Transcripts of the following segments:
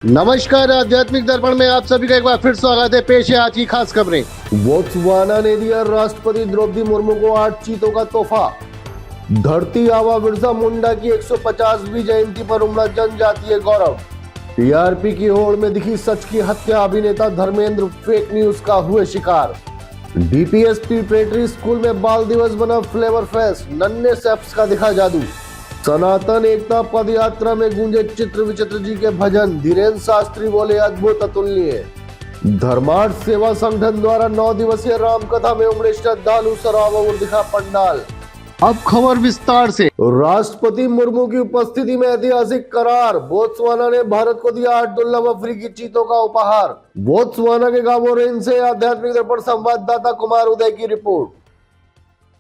नमस्कार, आध्यात्मिक दर्पण में आप सभी का एक बार फिर स्वागत है। पेश है आज की खास खबरें। बोत्सवाना ने दिया राष्ट्रपति द्रौपदी मुर्मू को 8 चीतों का तोहफा। धरती आबा बिरसा मुंडा की 150वीं जयंती पर उमड़ा जनजातीय गौरव। टीआरपी की होड़ में दिखी सच की हत्या, अभिनेता धर्मेंद्र फेक न्यूज का हुए शिकार। डीपीएसपी प्रेटरी स्कूल में बाल दिवस बना फ्लेवर फेस्ट, नन्हे सेफ्स का दिखा जादू। सनातन एकता पद यात्रा में गूंजे चित्र विचित्र जी के भजन, धीरेन्द्र शास्त्री बोले अद्भुत अतुलनीय। धर्मार्थ सेवा संगठन द्वारा 9 दिवसीय राम कथा में उमड़े श्रद्धालु, सराबोर दिखा पंडाल। अब खबर विस्तार से। राष्ट्रपति मुर्मू की उपस्थिति में ऐतिहासिक करार, बोत्सवाना ने भारत को दिया 8 दुर्लभ अफ्रीकी चीतों का उपहार। बोत्सवाना के गाबोरेन से आध्यात्मिक दर्पण संवाददाता कुमार उदय की रिपोर्ट।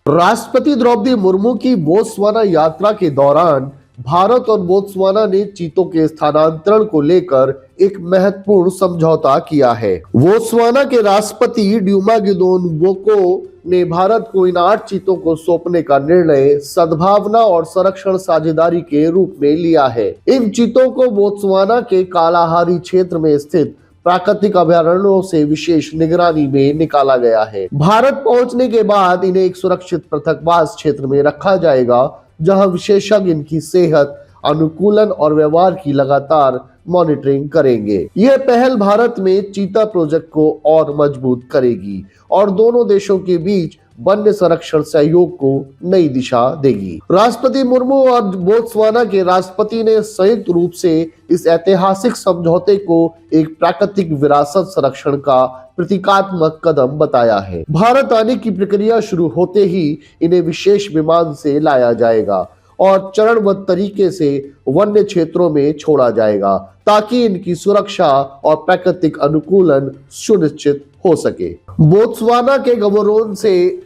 राष्ट्रपति द्रौपदी मुर्मू की बोत्सवाना यात्रा के दौरान भारत और बोत्सवाना ने चीतों के स्थानांतरण को लेकर एक महत्वपूर्ण समझौता किया है। बोत्सवाना के राष्ट्रपति ड्यूमा गिदोन बोको ने भारत को इन 8 चीतों को सौंपने का निर्णय सद्भावना और संरक्षण साझेदारी के रूप में लिया है। इन चीतों को बोत्सवाना के कालाहारी क्षेत्र में स्थित प्राकृतिक अभयारण्यों से विशेष निगरानी में निकाला गया है। भारत पहुंचने के बाद इन्हें एक सुरक्षित पृथकवास क्षेत्र में रखा जाएगा, जहां विशेषज्ञ इनकी सेहत, अनुकूलन और व्यवहार की लगातार मॉनिटरिंग करेंगे। यह पहल भारत में चीता प्रोजेक्ट को और मजबूत करेगी और दोनों देशों के बीच वन्य संरक्षण सहयोग को नई दिशा देगी। राष्ट्रपति मुर्मू और बोत्सवाना के राष्ट्रपति ने संयुक्त रूप से इस ऐतिहासिक समझौते को एक प्राकृतिक विरासत संरक्षण का प्रतीकात्मक कदम बताया है। भारत आने की प्रक्रिया शुरू होते ही इन्हें विशेष विमान से लाया जाएगा और चरणबद्ध तरीके से वन्य क्षेत्रों में छोड़ा जाएगा, ताकि इनकी सुरक्षा और प्राकृतिक अनुकूलन सुनिश्चित हो सके। बोत्सवाना के गाबोरेन से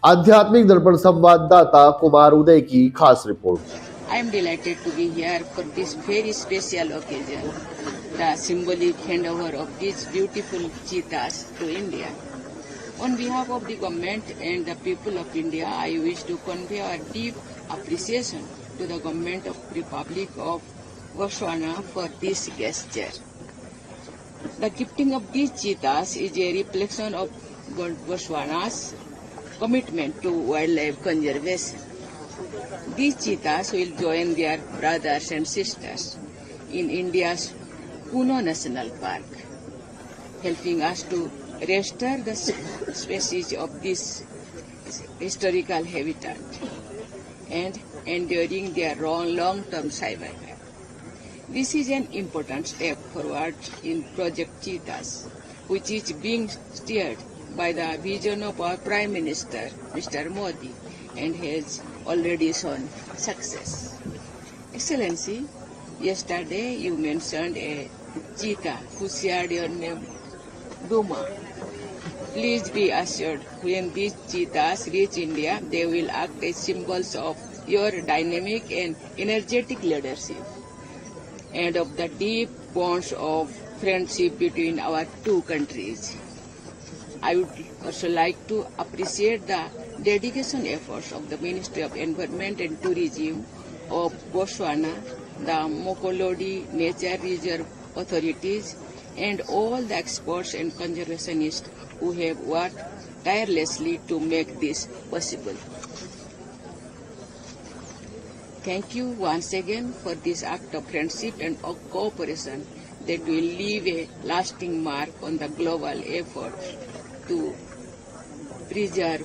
आध्यात्मिक दर्पण संवाददाता कुमार उदय की खास report. I am delighted to be here for this very special occasion, the symbolic handover of these beautiful cheetahs to India. On behalf of the government and the people of India, I wish to convey our deep appreciation to the government of Republic of Botswana for this gesture. The gifting of these cheetahs is a reflection of Botswana's commitment to wildlife conservation. These cheetahs will join their brothers and sisters in India's Kuno National Park, helping us to restore the species of this historical habitat and enduring their long-term survival. This is an important step forward in Project Cheetahs, which is being steered by the vision of our Prime Minister, Mr. Modi, and has already shown success. Excellency, yesterday you mentioned a cheetah who shared your name, Duma. Please be assured, when these cheetahs reach India, they will act as symbols of your dynamic and energetic leadership and of the deep bonds of friendship between our two countries. I would also like to appreciate the dedication efforts of the Ministry of Environment and Tourism of Botswana, the Mokolodi Nature Reserve authorities, and all the experts and conservationists who have worked tirelessly to make this possible. Thank you once again for this act of friendship and of cooperation that will leave a lasting mark on the global effort to preserve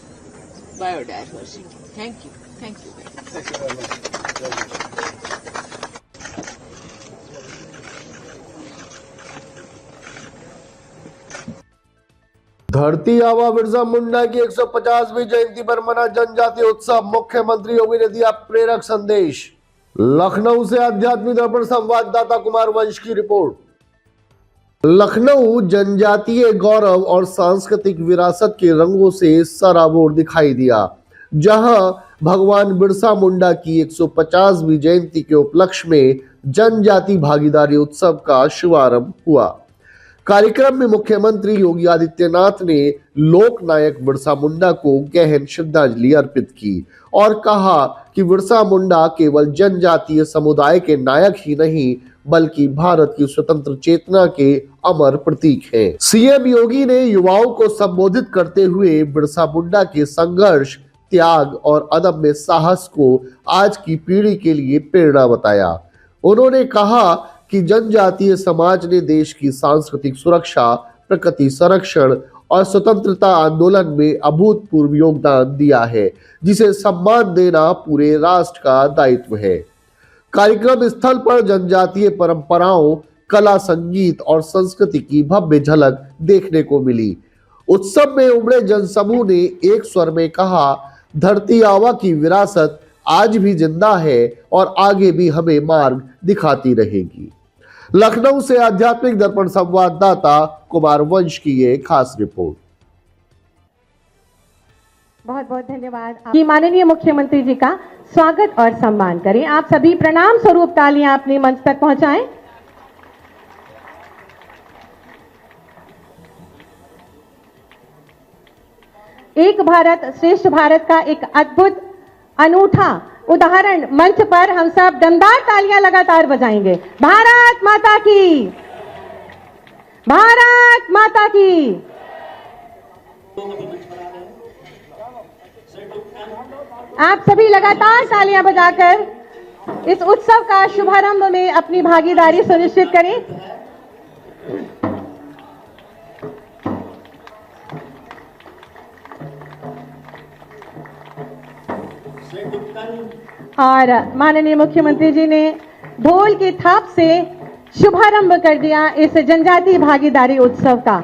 biodiversity. Thank you. Thank you very much. धरती आबा बिरसा मुंडा की 150वीं जयंती पर मना जनजातीय उत्सव, मुख्यमंत्री योगी ने दिया प्रेरक संदेश। लखनऊ से आध्यात्मिक दर्पण संवाददाता कुमार वंश की रिपोर्ट। लखनऊ जनजातीय गौरव और सांस्कृतिक विरासत के रंगों से सराबोर दिखाई दिया, जहां भगवान बिरसा मुंडा की 150वीं जयंती के उपलक्ष्य में जनजाति भागीदारी उत्सव का शुभारंभ हुआ। कार्यक्रम में मुख्यमंत्री योगी आदित्यनाथ ने लोक नायक बिरसा मुंडा को गहन श्रद्धांजलि अर्पित की और कहा कि बिरसा मुंडा केवल जनजातीय समुदाय के नायक ही नहीं बल्कि भारत की स्वतंत्र चेतना के अमर प्रतीक हैं। सीएम योगी ने युवाओं को संबोधित करते हुए बिरसा मुंडा के संघर्ष, त्याग और अदम्य साहस को आज की पीढ़ी के लिए प्रेरणा बताया। उन्होंने कहा कि जनजातीय समाज ने देश की सांस्कृतिक सुरक्षा, प्रकृति संरक्षण और स्वतंत्रता आंदोलन में अभूतपूर्व योगदान दिया है, जिसे सम्मान देना पूरे राष्ट्र का दायित्व है। कार्यक्रम स्थल पर जनजातीय परंपराओं, कला, संगीत और संस्कृति की भव्य झलक देखने को मिली। उत्सव में उमड़े जनसमूह ने एक स्वर में कहा, धरती आवा की विरासत आज भी जिंदा है और आगे भी हमें मार्ग दिखाती रहेगी। लखनऊ से आध्यात्मिक दर्पण संवाददाता कुमार वंश की ये खास रिपोर्ट। बहुत बहुत धन्यवाद। कि माननीय मुख्यमंत्री जी का स्वागत और सम्मान करें। आप सभी प्रणाम स्वरूप तालियां अपने मंच तक पहुंचाएं। एक भारत श्रेष्ठ भारत का एक अद्भुत अनूठा उदाहरण मंच पर हम सब दमदार तालियां लगातार बजाएंगे। भारत माता की, भारत माता की। आप सभी लगातार तालियां बजाकर इस उत्सव का शुभारंभ में अपनी भागीदारी सुनिश्चित करें। और माननीय मुख्यमंत्री जी ने ढोल की थाप से शुभारंभ कर दिया इस जनजातीय भागीदारी उत्सव का।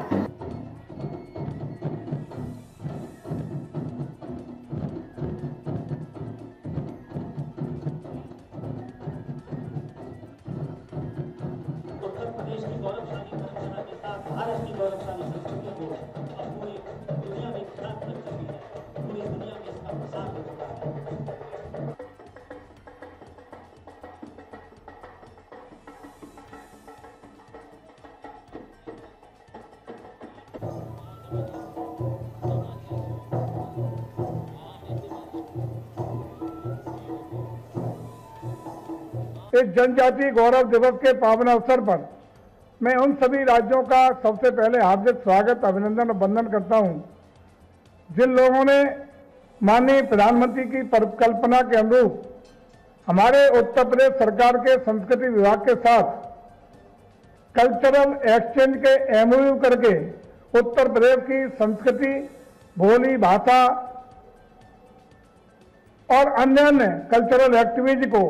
उत्तर प्रदेश की गौरवशाली परंपरा के साथ भारत की गौरवशाली संस्कृति को अब पूरी दुनिया में ख्यात कर चुकी है। पूरी दुनिया में इसका प्रसार हो चुका है। इस जनजातीय गौरव दिवस के पावन अवसर पर मैं उन सभी राज्यों का सबसे पहले हार्दिक स्वागत, अभिनंदन और वंदन करता हूं, जिन लोगों ने माननीय प्रधानमंत्री की परिकल्पना के अनुरूप हमारे उत्तर प्रदेश सरकार के संस्कृति विभाग के साथ कल्चरल एक्सचेंज के एमओयू करके उत्तर प्रदेश की संस्कृति, बोली, भाषा और अन्य कल्चरल एक्टिविटी को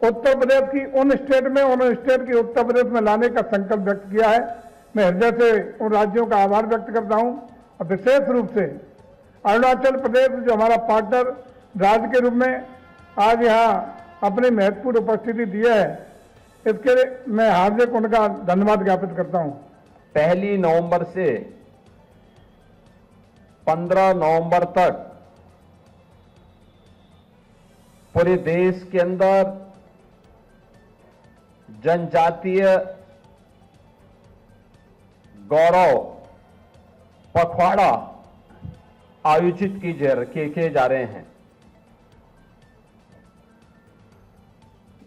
उत्तर प्रदेश की उन स्टेट की उत्तर प्रदेश में लाने का संकल्प व्यक्त किया है। मैं हृदय से उन राज्यों का आभार व्यक्त करता हूं और विशेष रूप से अरुणाचल प्रदेश, जो हमारा पार्टनर राज्य के रूप में आज यहाँ अपनी महत्वपूर्ण उपस्थिति दी है, इसके लिए मैं हार्दिक उनका धन्यवाद ज्ञापित करता हूं। 1 नवंबर से 15 नवंबर तक पूरे देश के अंदर जनजातीय गौरव पखवाड़ा आयोजित किए जा रहे हैं।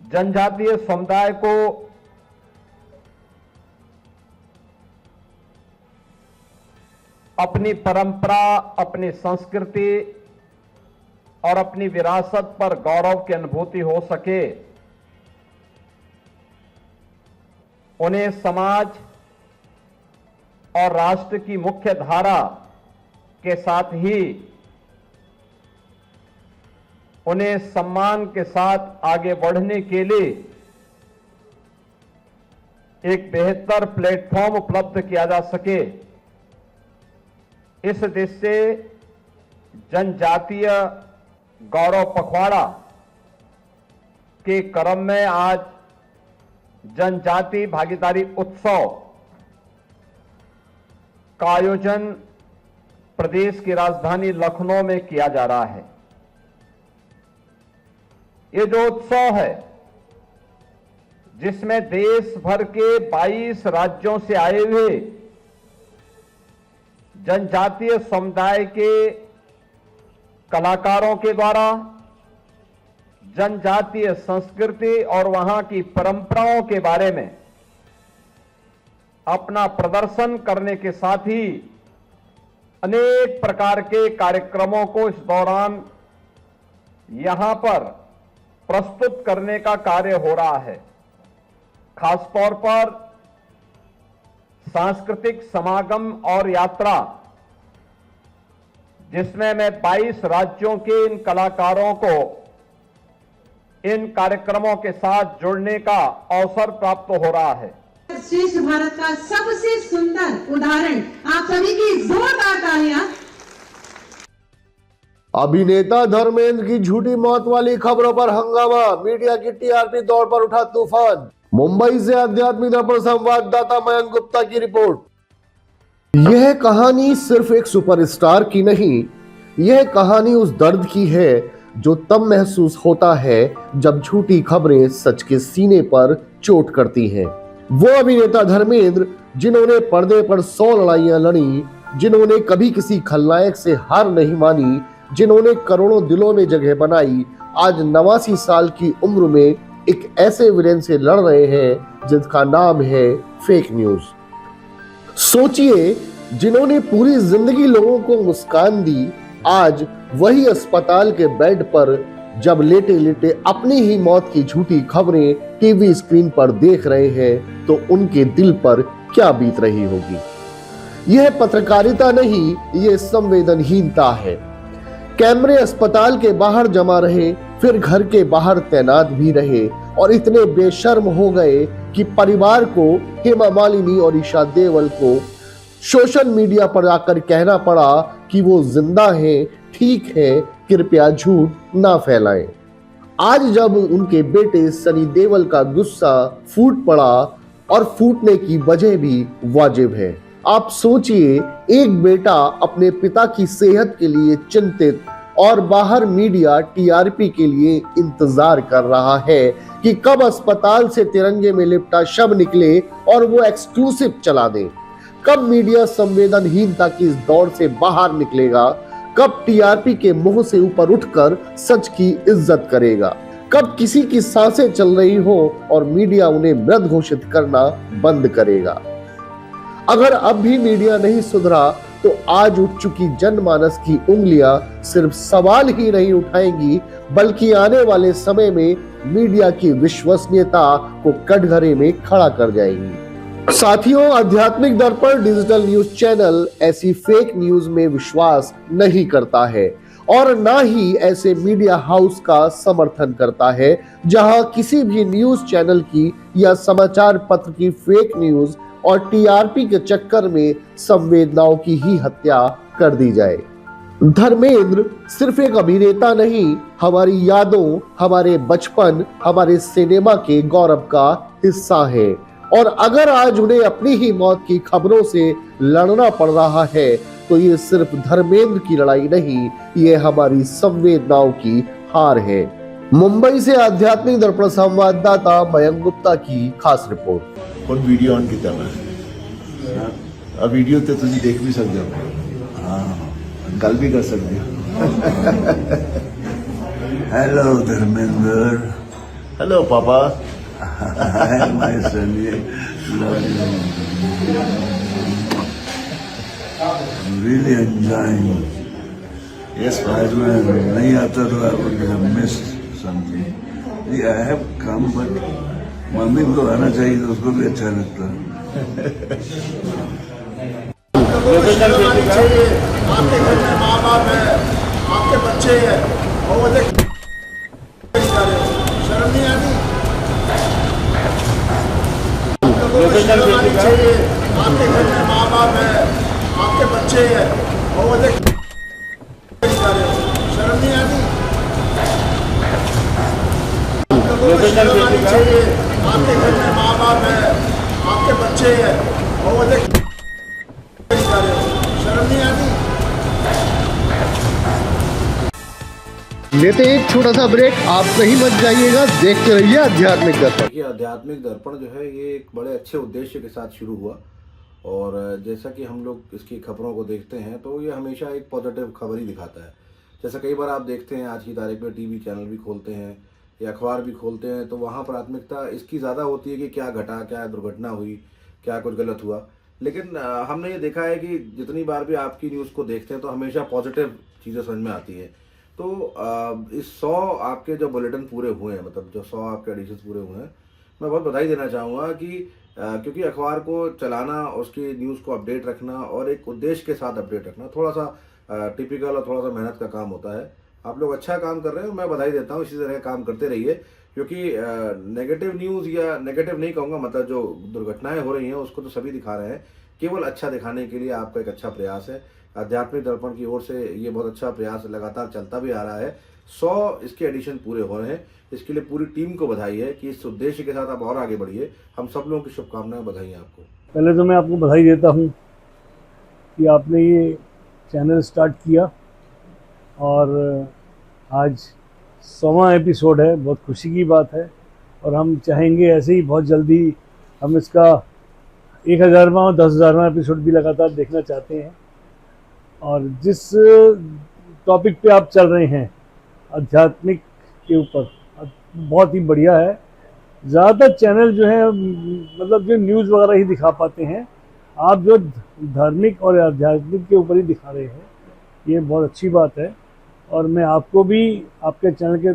जनजातीय समुदाय को अपनी परंपरा, अपनी संस्कृति और अपनी विरासत पर गौरव की अनुभूति हो सके, उन्हें समाज और राष्ट्र की मुख्य धारा के साथ ही उन्हें सम्मान के साथ आगे बढ़ने के लिए एक बेहतर प्लेटफॉर्म उपलब्ध किया जा सके, इस दृष्टि से जनजातीय गौरव पखवाड़ा के क्रम में आज जनजातीय भागीदारी उत्सव का आयोजन प्रदेश की राजधानी लखनऊ में किया जा रहा है। ये जो उत्सव है, जिसमें देश भर के 22 राज्यों से आए हुए जनजातीय समुदाय के कलाकारों के द्वारा, जनजातीय संस्कृति और वहां की परंपराओं के बारे में अपना प्रदर्शन करने के साथ ही अनेक प्रकार के कार्यक्रमों को इस दौरान यहां पर प्रस्तुत करने का कार्य हो रहा है। खासतौर पर सांस्कृतिक समागम और यात्रा, जिसमें मैं 22 राज्यों के इन कलाकारों को इन कार्यक्रमों के साथ जुड़ने का अवसर प्राप्त हो रहा है। श्रेष्ठ भारत का सबसे सुंदर उदाहरण, आप सभी की जोरदार तालियां। अभिनेता धर्मेंद्र की झूठी मौत वाली खबरों पर हंगामा, मीडिया की टीआरपी दौड़ पर उठा तूफान। मुंबई से आध्यात्मिक दर्पण संवाददाता मयंक गुप्ता की रिपोर्ट। यह कहानी सिर्फ एक सुपरस्टार की नहीं, यह कहानी उस दर्द की है जो तब महसूस होता है जब झूठी खबरें सच के सीने पर चोट करती हैं। वो अभिनेता धर्मेंद्र, जिन्होंने पर्दे पर 100 लड़ाइयां लड़ी, जिन्होंने कभी किसी खलनायक से हार नहीं मानी, जिन्होंने करोड़ों दिलों में जगह बनाई, आज 89 साल की उम्र में एक ऐसे विलेन से लड़ रहे हैं जिसका नाम है फेक न्यूज। सोचिए, जिन्होंने पूरी जिंदगी लोगों को मुस्कान दी, आज वही अस्पताल के बेड पर जब लेटे लेटे अपनी ही मौत की झूठी खबरें टीवी स्क्रीन पर देख रहे हैं तो उनके दिल पर क्या बीत रही होगी। यह पत्रकारिता नहीं, यह संवेदनहीनता है। कैमरे अस्पताल के बाहर जमा रहे, फिर घर के बाहर तैनात भी रहे और इतने बेशर्म हो गए कि परिवार को, हेमा मालिनी और ईशा देओल को सोशल मीडिया पर आकर कहना पड़ा कि वो जिंदा हैं, ठीक है, कृपया झूठ ना फैलाएं। आज जब उनके बेटे सनी देओल का गुस्सा फूट पड़ा, और फूटने की वजह भी वाजिब है। आप सोचिए, एक बेटा अपने पिता की सेहत के लिए चिंतित और बाहर मीडिया टीआरपी के लिए इंतजार कर रहा है कि कब अस्पताल से तिरंगे में लिपटा शव निकले और वो एक्सक्लूसिव चला दे। कब मीडिया संवेदनहीनता की इस दौड़ से बाहर निकलेगा, कब टीआरपी के मुंह से ऊपर उठकर सच की इज्जत करेगा, कब किसी की सांसें चल रही हो और मीडिया उन्हें मृत घोषित करना बंद करेगा। अगर अब भी मीडिया नहीं सुधरा तो आज उठ चुकी जनमानस की उंगलियां सिर्फ सवाल ही नहीं उठाएंगी, बल्कि आने वाले समय में मीडिया की विश्वसनीयता को कटघरे में खड़ा कर जाएंगी। साथियों, आध्यात्मिक दर्पण डिजिटल न्यूज चैनल ऐसी फेक न्यूज में विश्वास नहीं करता है और ना ही ऐसे मीडिया हाउस का समर्थन करता है जहां किसी भी न्यूज चैनल की या समाचार पत्र की फेक न्यूज और टीआरपी के चक्कर में संवेदनाओं की ही हत्या कर दी जाए। धर्मेंद्र सिर्फ एक अभिनेता नहीं, हमारी यादों, हमारे बचपन, हमारे सिनेमा के गौरव का हिस्सा है। और अगर आज उन्हें अपनी ही मौत की खबरों से लड़ना पड़ रहा है तो ये सिर्फ धर्मेंद्र की लड़ाई नहीं, ये हमारी संवेदनाओं की हार है। मुंबई से आध्यात्मिक दर्पण संवाददाता मयंक गुप्ता की खास रिपोर्ट। और वीडियो ऑन की तरह अब वीडियो तो तुझे देख भी सकते हो, हाँ, गल भी कर सकते हो। हेलो धर्मेंद्र। हेलो पापा। My son, love you. I'm really enjoying. Yes, आज मैं नहीं आता तो I would have missed something. I have come, but mummy को आना चाहिए तो उसको भी अच्छा लगता। आपके घर में माँ बाप है, आपके बच्चे हैं, और वो देख शर्म नहीं आती? शर्म आनी चाहिए। आपके घर में माँ बाप है, आपके बच्चे हैं, और वो देख शर्म नहीं आती? शर्म आनी चाहिए। आपके घर में माँ बाप है, आपके बच्चे हैं, और वो देख शर्म नहीं आती? लेते एक छोटा सा ब्रेक, आप कहीं मत जाइएगा, देखते रहिए आध्यात्मिक दर्पण। देखिए, आध्यात्मिक दर्पण जो है ये एक बड़े अच्छे उद्देश्य के साथ शुरू हुआ और जैसा कि हम लोग इसकी खबरों को देखते हैं तो ये हमेशा एक पॉजिटिव खबर ही दिखाता है। जैसा कई बार आप देखते हैं आज की तारीख में टीवी चैनल भी खोलते हैं या अखबार भी खोलते हैं तो वहाँ प्राथमिकता इसकी ज़्यादा होती है कि क्या घटा, क्या दुर्घटना हुई, क्या कुछ गलत हुआ। लेकिन हमने ये देखा है कि जितनी बार भी आपकी न्यूज़ को देखते हैं तो हमेशा पॉजिटिव चीज़ें समझ में आती हैं। तो इस 100 आपके जो बुलेटिन पूरे हुए हैं, मतलब जो 100 आपके एडिशन पूरे हुए हैं, मैं बहुत बधाई देना चाहूँगा कि क्योंकि अखबार को चलाना, उसकी न्यूज़ को अपडेट रखना और एक उद्देश्य के साथ अपडेट रखना थोड़ा सा टिपिकल और थोड़ा सा मेहनत का काम होता है। आप लोग अच्छा काम कर रहे हैं, मैं बधाई देता हूँ। इसी तरह काम करते रहिए, क्योंकि नेगेटिव न्यूज़ या नेगेटिव नहीं कहूँगा, मतलब जो दुर्घटनाएं हो रही हैं उसको तो सभी दिखा रहे हैं, केवल अच्छा दिखाने के लिए आपका एक अच्छा प्रयास है। आध्यात्मिक दर्पण की ओर से ये बहुत अच्छा प्रयास लगातार चलता भी आ रहा है। 100 इसके एडिशन पूरे हो रहे हैं, इसके लिए पूरी टीम को बधाई है कि इस उद्देश्य के साथ आप और आगे बढ़िए। हम सब लोगों की शुभकामनाएं, बधाई आपको। पहले तो मैं आपको बधाई देता हूँ कि आपने ये चैनल स्टार्ट किया और आज 100वां एपिसोड है, बहुत खुशी की बात है। और हम चाहेंगे ऐसे ही बहुत जल्दी हम इसका 1000वां और 10,000वां एपिसोड भी लगातार देखना चाहते हैं। और जिस टॉपिक पे आप चल रहे हैं आध्यात्मिक के ऊपर, बहुत ही बढ़िया है। ज़्यादातर चैनल जो है मतलब जो न्यूज़ वगैरह ही दिखा पाते हैं, आप जो धार्मिक और आध्यात्मिक के ऊपर ही दिखा रहे हैं, ये बहुत अच्छी बात है। और मैं आपको भी आपके चैनल के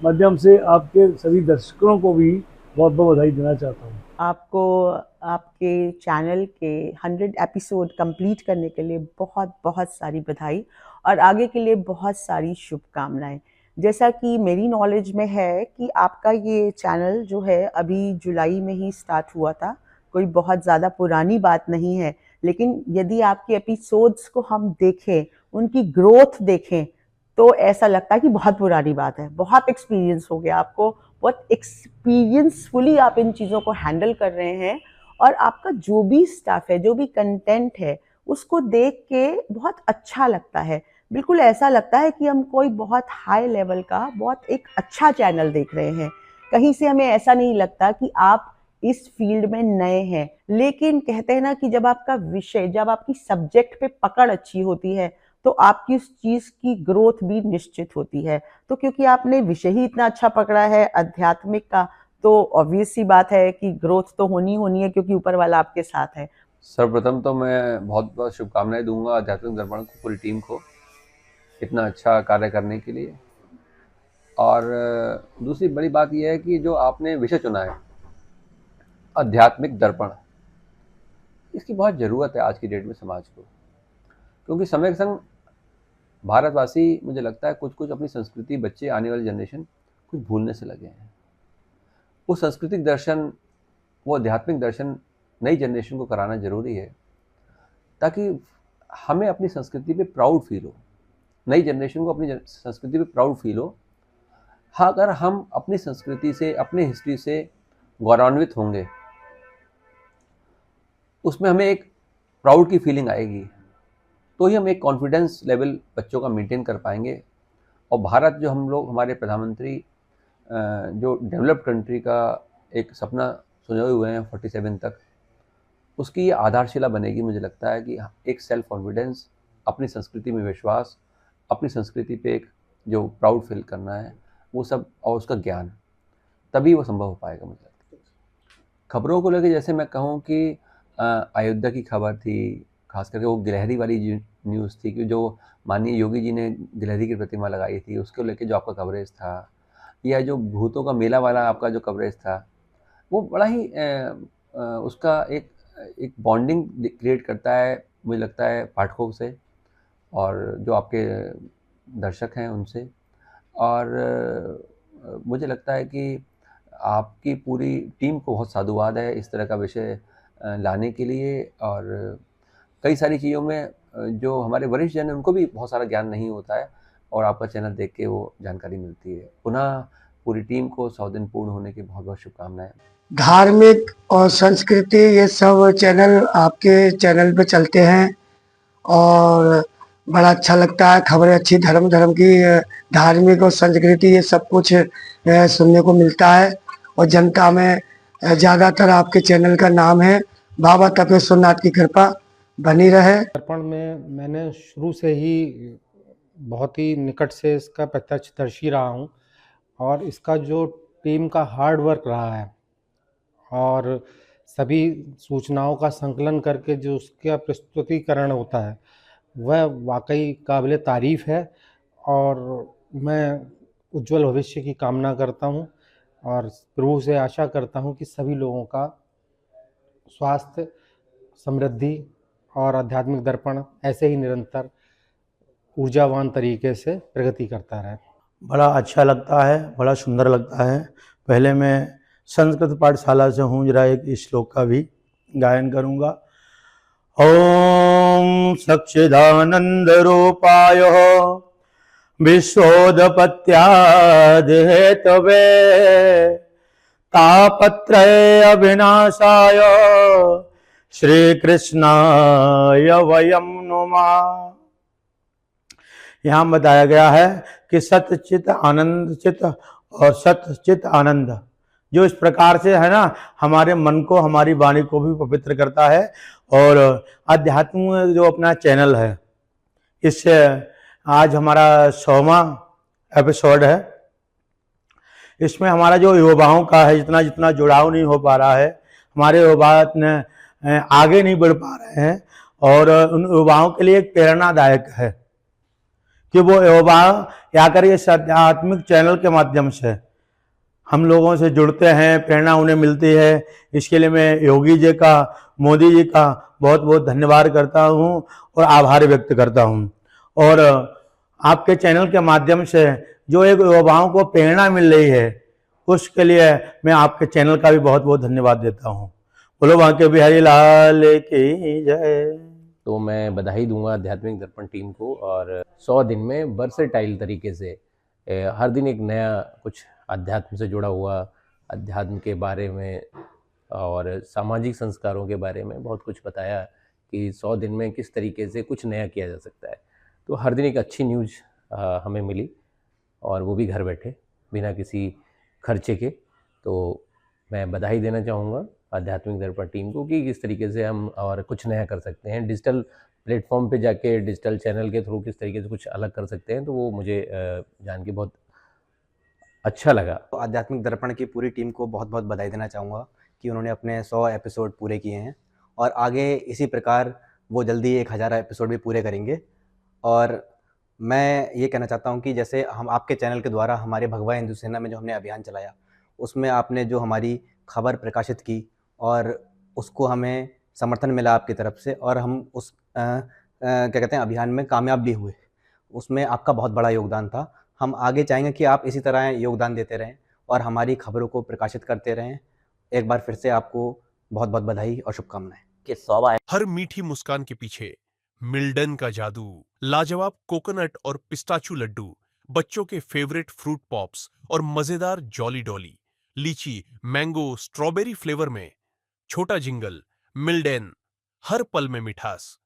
माध्यम से आपके सभी दर्शकों को भी बहुत बहुत बधाई देना चाहता हूँ। आपको आपके चैनल के 100 एपिसोड कंप्लीट करने के लिए बहुत बहुत सारी बधाई और आगे के लिए बहुत सारी शुभकामनाएं। जैसा कि मेरी नॉलेज में है कि आपका ये चैनल जो है अभी जुलाई में ही स्टार्ट हुआ था, कोई बहुत ज़्यादा पुरानी बात नहीं है। लेकिन यदि आपके एपिसोड्स को हम देखें, उनकी ग्रोथ देखें, तो ऐसा लगता है कि बहुत पुरानी बात है। बहुत एक्सपीरियंस हो गया आपको, बहुत एक्सपीरियंसफुली आप इन चीज़ों को हैंडल कर रहे हैं। और आपका जो भी स्टाफ है, जो भी कंटेंट है, उसको देख के बहुत अच्छा लगता है। बिल्कुल ऐसा लगता है कि हम कोई बहुत हाई लेवल का बहुत एक अच्छा चैनल देख रहे हैं। कहीं से हमें ऐसा नहीं लगता कि आप इस फील्ड में नए हैं। लेकिन कहते हैं ना कि जब आपका विषय, जब आपकी सब्जेक्ट पे पकड़ अच्छी होती है, तो आपकी उस चीज़ की ग्रोथ भी निश्चित होती है। तो क्योंकि आपने विषय ही इतना अच्छा पकड़ा है आध्यात्मिक का, तो ऑब्वियस सी बात है कि ग्रोथ तो होनी है, क्योंकि ऊपर वाला आपके साथ है। सर्वप्रथम तो मैं बहुत बहुत शुभकामनाएं दूंगा आध्यात्मिक दर्पण को, पूरी टीम को, इतना अच्छा कार्य करने के लिए। और दूसरी बड़ी बात यह है कि जो आपने विषय चुना है आध्यात्मिक दर्पण, इसकी बहुत ज़रूरत है आज की डेट में समाज को। क्योंकि समय के संग भारतवासी, मुझे लगता है कुछ कुछ अपनी संस्कृति, बच्चे, आने वाली जनरेशन कुछ भूलने से लगे हैं। वो सांस्कृतिक दर्शन, वो आध्यात्मिक दर्शन नई जनरेशन को कराना ज़रूरी है, ताकि हमें अपनी संस्कृति पे प्राउड फील हो, नई जनरेशन को अपनी संस्कृति पे प्राउड फील हो। हाँ, अगर हम अपनी संस्कृति से, अपनी हिस्ट्री से गौरवान्वित होंगे, उसमें हमें एक प्राउड की फीलिंग आएगी, तो ही हम एक कॉन्फिडेंस लेवल बच्चों का मेंटेन कर पाएंगे। और भारत जो हम लोग, हमारे प्रधानमंत्री जो डेवलप्ड कंट्री का एक सपना सुने हुए हैं 47 तक, उसकी ये आधारशिला बनेगी। मुझे लगता है कि एक सेल्फ कॉन्फिडेंस, अपनी संस्कृति में विश्वास, अपनी संस्कृति पे एक जो प्राउड फील करना है, वो सब, और उसका ज्ञान, तभी वो संभव हो पाएगा। मुझे लगता है खबरों को लेकर, जैसे मैं कहूँ कि अयोध्या की खबर थी, खास करके वो गिलहरी वाली न्यूज़ थी कि जो माननीय योगी जी ने गिलहरी की प्रतिमा लगाई थी, उसको लेके जो आपका कवरेज था, या जो भूतों का मेला वाला आपका जो कवरेज था, वो बड़ा ही उसका एक बॉन्डिंग क्रिएट करता है, मुझे लगता है, पाठकों से और जो आपके दर्शक हैं उनसे। और मुझे लगता है कि आपकी पूरी टीम को बहुत साधुवाद है इस तरह का विषय लाने के लिए। और कई सारी चीज़ों में जो हमारे वरिष्ठ जन हैं, उनको भी बहुत सारा ज्ञान नहीं होता है, और आपका चैनल देख के वो जानकारी मिलती है। पुनः पूरी टीम को 100 दिन पूर्ण होने की बहुत बहुत शुभकामनाएं। धार्मिक और संस्कृति, ये सब चैनल आपके चैनल पे चलते हैं और बड़ा अच्छा लगता है। खबरें अच्छी, धर्म की, धार्मिक और संस्कृति, ये सब कुछ सुनने को मिलता है। और जनता में ज़्यादातर आपके चैनल का नाम है। बाबा तपेश्वरनाथ की कृपा बनी रहे। दर्पण में मैंने शुरू से ही बहुत ही निकट से इसका प्रत्यक्षदर्शी रहा हूँ और इसका जो टीम का हार्ड वर्क रहा है और सभी सूचनाओं का संकलन करके जो उसका प्रस्तुतिकरण होता है वह वाकई काबिल तारीफ़ है। और मैं उज्जवल भविष्य की कामना करता हूँ और प्रभु से आशा करता हूँ कि सभी लोगों का स्वास्थ्य, समृद्धि और आध्यात्मिक दर्पण ऐसे ही निरंतर ऊर्जावान तरीके से प्रगति करता रहे। बड़ा अच्छा लगता है, बड़ा सुंदर लगता है। पहले मैं संस्कृत पाठशाला से हूँ, जरा एक श्लोक का भी गायन करूँगा। ओम सच्चिदानंद रूपाय विश्वोदपत्यादिहेतवे तापत्रय अविनाशाय श्री कृष्णाय वयम नुमः। यहाँ बताया गया है कि सतचित आनंद चित और सतचित आनंद जो इस प्रकार से है ना, हमारे मन को, हमारी वाणी को भी पवित्र करता है। और अध्यात्म जो अपना चैनल है, इससे आज हमारा 100वां एपिसोड है। इसमें हमारा जो युवाओं का है, जितना जुड़ाव नहीं हो पा रहा है, हमारे युवा आगे नहीं बढ़ पा रहे हैं, और उन युवाओं के लिए एक प्रेरणादायक है कि वो युवा या कर इस आध्यात्मिक चैनल के माध्यम से हम लोगों से जुड़ते हैं, प्रेरणा उन्हें मिलती है। इसके लिए मैं योगी जी का, मोदी जी का बहुत बहुत धन्यवाद करता हूँ और आभार व्यक्त करता हूँ। और आपके चैनल के माध्यम से जो एक युवाओं को प्रेरणा मिल रही है, उसके लिए मैं आपके चैनल का भी बहुत बहुत धन्यवाद देता हूँ। बोलो बांके बिहारी लाल की जय। तो मैं बधाई दूंगा आध्यात्मिक दर्पण टीम को, और 100 दिन में वर्सेटाइल तरीके से हर दिन एक नया कुछ अध्यात्म से जुड़ा हुआ, अध्यात्म के बारे में और सामाजिक संस्कारों के बारे में बहुत कुछ बताया कि 100 दिन में किस तरीके से कुछ नया किया जा सकता है। तो हर दिन एक अच्छी न्यूज़ हमें मिली, और वो भी घर बैठे बिना किसी खर्चे के। तो मैं बधाई देना चाहूँगा आध्यात्मिक दर्पण टीम को कि किस तरीके से हम और कुछ नया कर सकते हैं, डिजिटल प्लेटफॉर्म पे जाके डिजिटल चैनल के थ्रू किस तरीके से कुछ अलग कर सकते हैं। तो वो मुझे जान के बहुत अच्छा लगा। तो आध्यात्मिक दर्पण की पूरी टीम को बहुत बहुत बधाई देना चाहूँगा कि उन्होंने अपने 100 एपिसोड पूरे किए हैं, और आगे इसी प्रकार वो जल्दी 1000 एपिसोड भी पूरे करेंगे। और मैं ये कहना चाहता हूँ कि जैसे हम आपके चैनल के द्वारा हमारे भगवा हिंदू सेना में जो हमने अभियान चलाया, उसमें आपने जो हमारी खबर प्रकाशित की और उसको हमें समर्थन मिला आपकी तरफ से, और हम उस क्या कहते हैं अभियान में कामयाब भी हुए, उसमें आपका बहुत बड़ा योगदान था। हम आगे चाहेंगे कि आप इसी तरह योगदान देते रहें और हमारी खबरों को प्रकाशित करते रहें। एक बार फिर से आपको बहुत बहुत बधाई और शुभकामनाएं। कि 100 हर मीठी मुस्कान के पीछे मिल्डन का जादू, लाजवाब कोकोनट और पिस्ताचू लड्डू, बच्चों के फेवरेट फ्रूट पॉप्स और मजेदार जॉली डॉली, लीची, मैंगो, स्ट्रॉबेरी फ्लेवर में छोटा जिंगल। मिल्डन, हर पल में मिठास।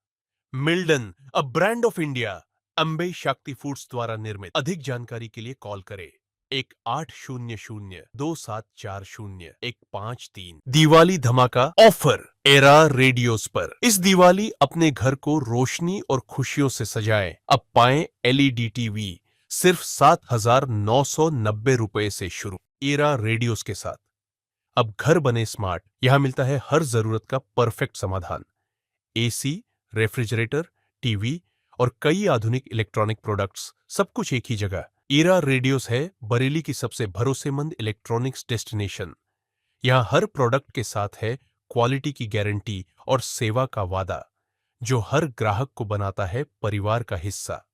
Mildan, a brand of India, Ambe Shakti foods द्वारा निर्मित। अधिक जानकारी के लिए कॉल करें 1800-2740-153। दिवाली धमाका ऑफर एरा रेडियोस पर। इस दिवाली अपने घर को रोशनी और खुशियों से सजाएं। अब पाएं LED टीवी सिर्फ 7,990 रुपए से शुरू। एरा रेडियोस के साथ अब घर बने स्मार्ट। यहां मिलता है हर जरूरत का परफेक्ट समाधान। AC, रेफ्रिजरेटर, टीवी और कई आधुनिक इलेक्ट्रॉनिक प्रोडक्ट्स, सब कुछ एक ही जगह। एरा रेडियोस है बरेली की सबसे भरोसेमंद इलेक्ट्रॉनिक्स डेस्टिनेशन। यहां हर प्रोडक्ट के साथ है क्वालिटी की गारंटी और सेवा का वादा, जो हर ग्राहक को बनाता है परिवार का हिस्सा।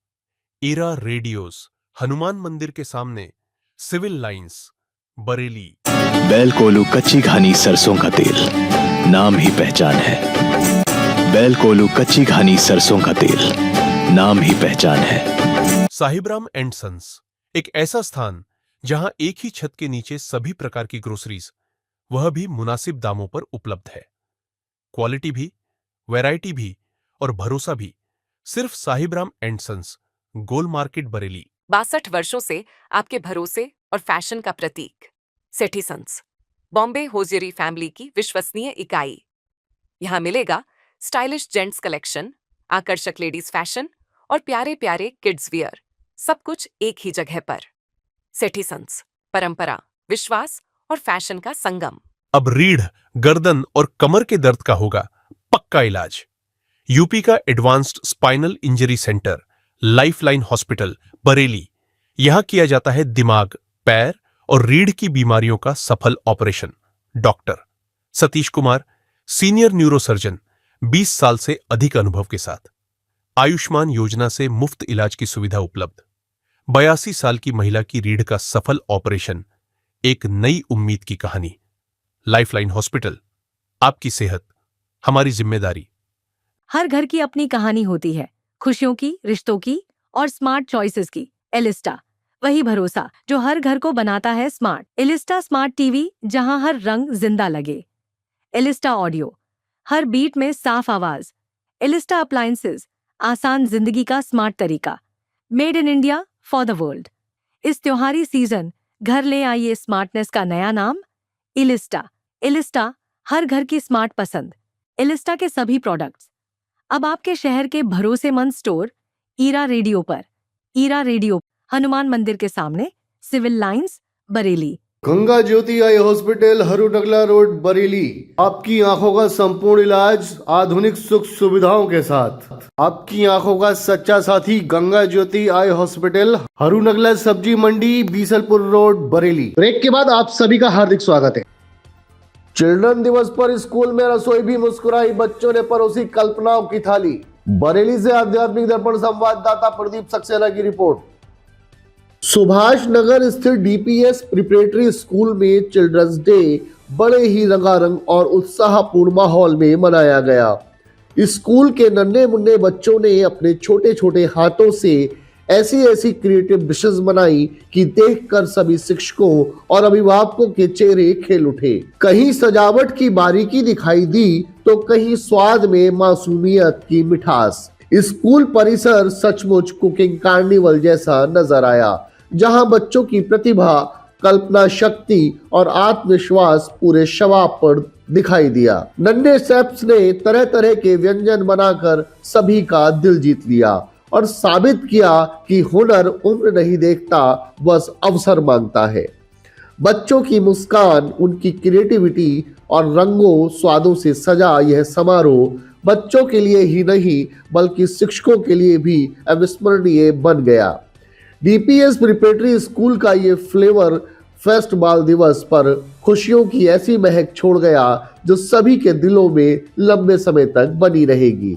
एरा रेडियोस, हनुमान मंदिर के सामने, सिविल लाइंस, बरेली। बैल कोलू कच्ची घानी सरसों का तेल, नाम ही पहचान है। बैल कोलू कच्ची घानी सरसों का तेल, नाम ही पहचान है। साहिबराम एंड सन्स, एक ऐसा स्थान जहां एक ही छत के नीचे सभी प्रकार की ग्रोसरीज, वह भी मुनासिब दामों पर उपलब्ध है। क्वालिटी भी, वैरायटी भी और भरोसा भी सिर्फ Sahibram and sons, Gol market, Bareilly. 62 वर्षों से आपके भरोसे और फैशन का प्रतीक Sethi sons, Bombay hosiery family की विश्वसनीय इकाई। यहां मिलेगा स्टाइलिश जेंट्स कलेक्शन, आकर्षक लेडीज फैशन और प्यारे प्यारे किड्स वियर, सब कुछ एक ही जगह पर। सेठी सन्स, परंपरा, विश्वास और फैशन का संगम। अब रीढ़, गर्दन और कमर के दर्द का होगा पक्का इलाज। यूपी का advanced spinal injury centre lifeline hospital Bareilly, यहां किया जाता है दिमाग, पैर और रीढ़ की बीमारियों का सफल operation. Doctor Satish Kumar, senior neurosurgeon, 20 साल से अधिक अनुभव के साथ। आयुष्मान योजना से मुफ्त इलाज की सुविधा उपलब्ध। 82 साल की महिला की रीढ़ का सफल ऑपरेशन, एक नई उम्मीद की कहानी। लाइफलाइन हॉस्पिटल, आपकी सेहत हमारी जिम्मेदारी। हर घर की अपनी कहानी होती है, खुशियों की, रिश्तों की और स्मार्ट चॉइसेस की। एलिस्टा, वही भरोसा जो हर घर को बनाता है स्मार्ट। एलिस्टा स्मार्ट टीवी, जहां हर रंग जिंदा लगे। एलिस्टा ऑडियो, हर बीट में साफ आवाज। एलिस्टा अप्लायंसेस, आसान जिंदगी का स्मार्ट तरीका। Made in India for the world. इस त्योहारी सीजन घर ले आइए स्मार्टनेस का नया नाम, एलिस्टा। एलिस्टा, हर घर की स्मार्ट पसंद। एलिस्टा के सभी प्रोडक्ट्स अब आपके शहर के भरोसेमंद स्टोर ईरा रेडियो पर। ईरा रेडियो, हनुमान मंदिर के सामने, सिविल लाइंस, बरेली। गंगा ज्योति eye hospital, Harunagla road, Bareilly. आपकी आंखों का संपूर्ण इलाज आधुनिक सुख सुविधाओं के साथ। आपकी आंखों का सच्चा साथी गंगा ज्योति आई हॉस्पिटल, हरूनगला सब्जी मंडी, बीसलपुर रोड, बरेली। ब्रेक के बाद आप सभी का हार्दिक स्वागत है। चिल्ड्रन दिवस पर स्कूल में रसोई भी मुस्कुराई, बच्चों ने परोसी कल्पनाओं की थाली। बरेली से आध्यात्मिक दर्पण संवाददाता प्रदीप सक्सेना की रिपोर्ट। सुभाष नगर स्थित डीपीएस प्रिपरेटरी स्कूल में चिल्ड्रंस डे बड़े ही रंगारंग और उत्साहपूर्ण माहौल में मनाया गया। स्कूल के नन्हे मुन्ने बच्चों ने अपने छोटे छोटे हाथों से ऐसी क्रिएटिव डिशेस बनाई कि देखकर सभी शिक्षकों और अभिभावकों के चेहरे खिल उठे। कहीं सजावट की बारीकी दिखाई दी तो कहीं स्वाद में मासूमियत की मिठास। स्कूल परिसर सचमुच कुकिंग कार्निवल जैसा नजर आया, जहां बच्चों की प्रतिभा, कल्पना शक्ति और आत्मविश्वास पूरे शबाब पर दिखाई दिया। नन्हे शेफ्स ने तरह तरह के व्यंजन बनाकर सभी का दिल जीत लिया और साबित किया कि हुनर उम्र नहीं देखता, बस अवसर मांगता है। बच्चों की मुस्कान, उनकी क्रिएटिविटी और रंगों स्वादों से सजा यह समारोह बच्चों के लिए ही नहीं बल्कि शिक्षकों के लिए भी अविस्मरणीय बन गया। डीपीएस प्रिपरेटरी स्कूल का ये फ्लेवर फेस्ट बाल दिवस पर खुशियों की ऐसी महक छोड़ गया जो सभी के दिलों में लंबे समय तक बनी रहेगी।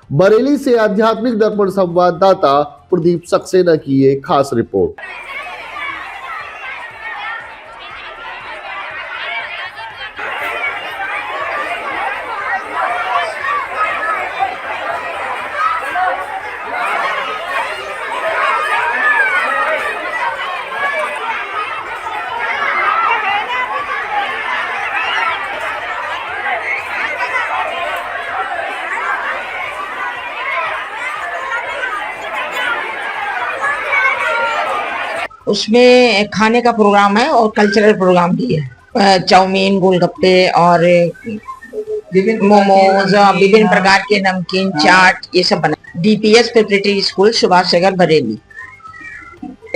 बरेली से आध्यात्मिक दर्पण संवाददाता प्रदीप सक्सेना की ये खास रिपोर्ट। उसमें खाने का प्रोग्राम है और कल्चरल प्रोग्राम भी है। चाउमीन, गोलगप्पे और मोमोज, विभिन्न प्रकार के नमकीन, चाट, ये सब बना। DPS preparatory school, Subhash Nagar, Bareilly.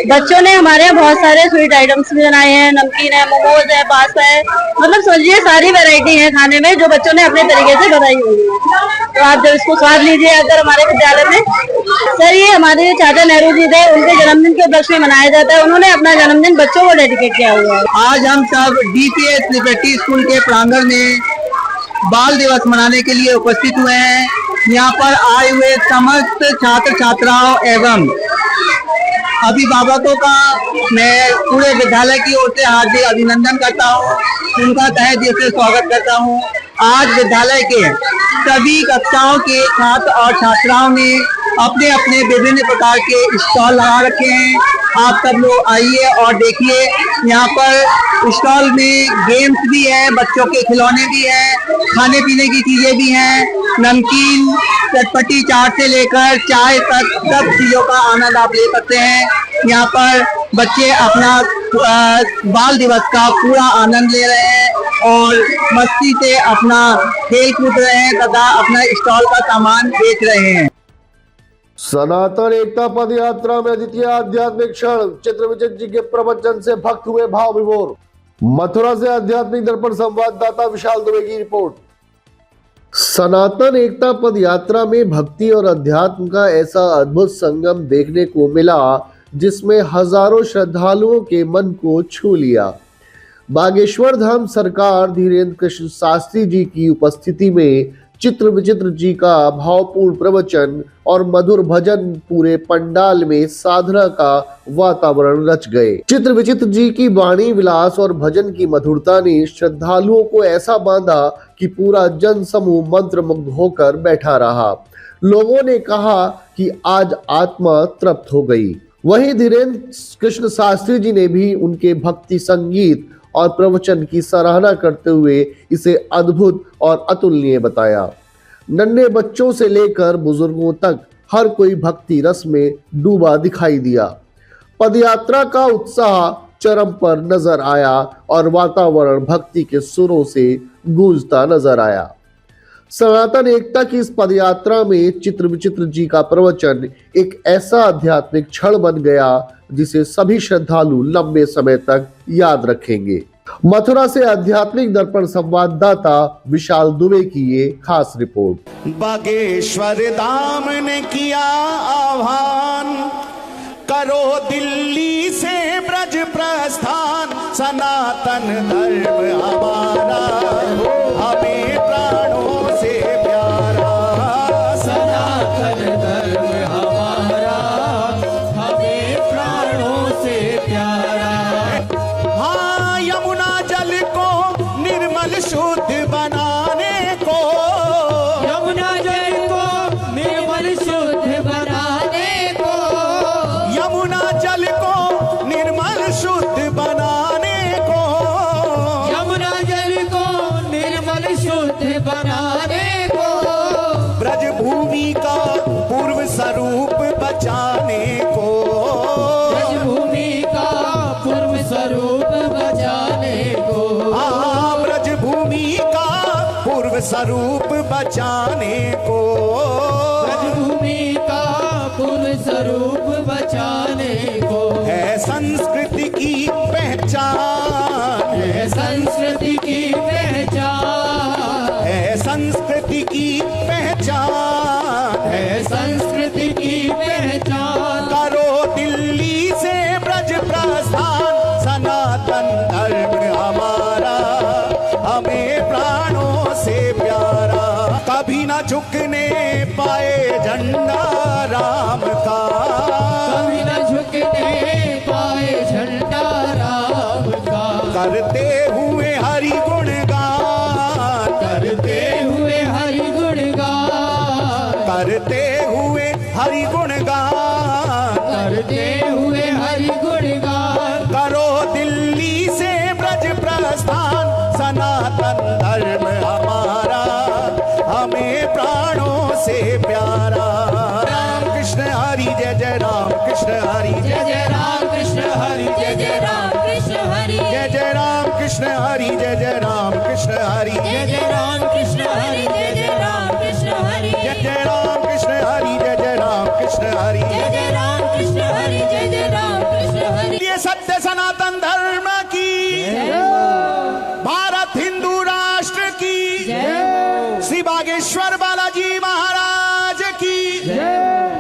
बच्चों ने हमारे यहाँ बहुत सारे स्वीट आइटम्स भी बनाए हैं, नमकीन है, मोमोज है, पास्ता है, मतलब समझिए सारी वैरायटी है खाने में जो बच्चों ने अपने तरीके से बनाई हुई है। तो आप जब इसको स्वाद लीजिए अगर हमारे विद्यालय में। सर, ये हमारे चाचा नेहरू जी थे, उनके जन्मदिन के उपलक्ष्य में मनाया जाता है। उन्होंने अपना जन्मदिन बच्चों को डेडिकेट किया हुआ है। आज हम सब डीपीएस प्रिपरेटरी स्कूल के प्रांगण में बाल दिवस मनाने के लिए उपस्थित हुए हैं। यहाँ पर आए हुए समस्त छात्र छात्राओं एवं अभिभावकों का मैं पूरे विद्यालय की ओर से हार्दिक अभिनंदन करता हूँ, उनका तहे दिल से स्वागत करता हूँ। आज विद्यालय के सभी कक्षाओं के छात्र और छात्राओं ने अपने अपने विभिन्न प्रकार के स्टॉल लगा रखे हैं। आप सब लोग आइए और देखिए, यहाँ पर स्टॉल में गेम्स भी है, बच्चों के खिलौने भी हैं, खाने पीने की चीजें भी हैं, नमकीन, चटपटी चाट से लेकर चाय तक सब चीजों का आनंद आप ले सकते हैं। यहाँ पर बच्चे अपना बाल दिवस का पूरा आनंद ले रहे हैं और मस्ती से अपना खेल कूद रहे हैं तथा अपना स्टॉल का सामान बेच रहे हैं। सनातन एकता पद यात्रा में द्वितीय आध्यात्मिक क्षण, चित्रविचित्र जी के प्रवचन से भक्त हुए भाव विभोर। मथुरा से आध्यात्मिक दर्पण संवाददाता विशाल दुबे की रिपोर्ट। सनातन एकता पद यात्रा में भक्ति और अध्यात्म का ऐसा अद्भुत संगम देखने को मिला जिसमें हजारों श्रद्धालुओं के मन को छू लिया। बागेश्वर धाम सरकार धीरेन्द्र कृष्ण शास्त्री जी की उपस्थिति में चित्र विचित्र जी का भावपूर्ण प्रवचन और मधुर भजन पूरे पंडाल में साधना का वातावरण रच गए। चित्र विचित्र जी की वाणी विलास और भजन की मधुरता ने श्रद्धालुओं को ऐसा बांधा कि पूरा जन समूह मंत्रमुग्ध होकर बैठा रहा। लोगों ने कहा कि आज आत्मा तृप्त हो गई। वहीं धीरेन्द्र कृष्ण शास्त्री जी ने भी उनके भक्ति संगीत और प्रवचन की सराहना करते हुए इसे अद्भुत और अतुलनीय बताया। नन्हे बच्चों से लेकर बुजुर्गों तक हर कोई भक्ति रस में डूबा दिखाई दिया। पदयात्रा का उत्साह चरम पर नजर आया और वातावरण भक्ति के सुरों से गूंजता नजर आया। सनातन एकता की इस पदयात्रा में चित्र विचित्र जी का प्रवचन एक ऐसा आध्यात्मिक क्षण बन गया जिसे सभी श्रद्धालु लंबे समय तक याद रखेंगे। मथुरा से आध्यात्मिक दर्पण संवाददाता विशाल दुबे की ये खास रिपोर्ट। बागेश्वर धाम ने किया आह्वान, करो दिल्ली से ब्रज प्रस्थान, सनातन धर्म हमारा हमें प्राणों से प्यारा, सनातन धर्म हमारा हमें प्राणों से प्यारा। हाँ, यमुना जल को निर्मल शुद्ध बनाने को, यमुना जल को निर्मल शुद्ध बनाने को, यमुना जल को निर्मल शुद्ध बनाने को, यमुना जल को निर्मल शुद्ध बनाने को, ब्रज भूमि का पूर्व स्वरूप बचाने को, ब्रज भूमि का पूर्व स्वरूप बचाने को, हाँ, ब्रज भूमि का पूर्व स्वरूप बचाने को, ब्रज भूमि का पूर्व स्वरूप बचाने को, है संस्कृति की पहचान, है संस्कृति की पहचान, है संस्कृति की पहचान, है संस्कृति की पहचान। करो दिल्ली से ब्रज प्रस्थान, सनातन धर्म हमारा हमें प्राणों से प्यारा। कभी न झुकने पाए झंडा राम का, कभी न झुकने पाए झंडा राम का, करते हुए हरि गुणगान, करते हुए हरि गुणगान, करते हुए हरि गुणगान, करते हुए हरि गुणगान। करो दिल्ली से ब्रज प्रस्थान, सनातन धर्म हमारा हमें प्राणों से प्यारा। राम कृष्ण हरि जय जय राम कृष्ण हरि जय जय राम कृष्ण हरि जय जय राम कृष्ण हरि जय जय राम कृष्ण हरि जय जय राम कृष्ण हरि जय जय राम कृष्ण हरि जय जय राम कृष्ण हरि जय जय राम कृष्ण हरि जय जय राम कृष्ण हरि जय जय राम कृष्ण हरि जय जय राम कृष्ण हरि। ये सत्य सनातन धर्म की, भारत हिंदू राष्ट्र की, श्री बागेश्वर बालाजी महाराज की,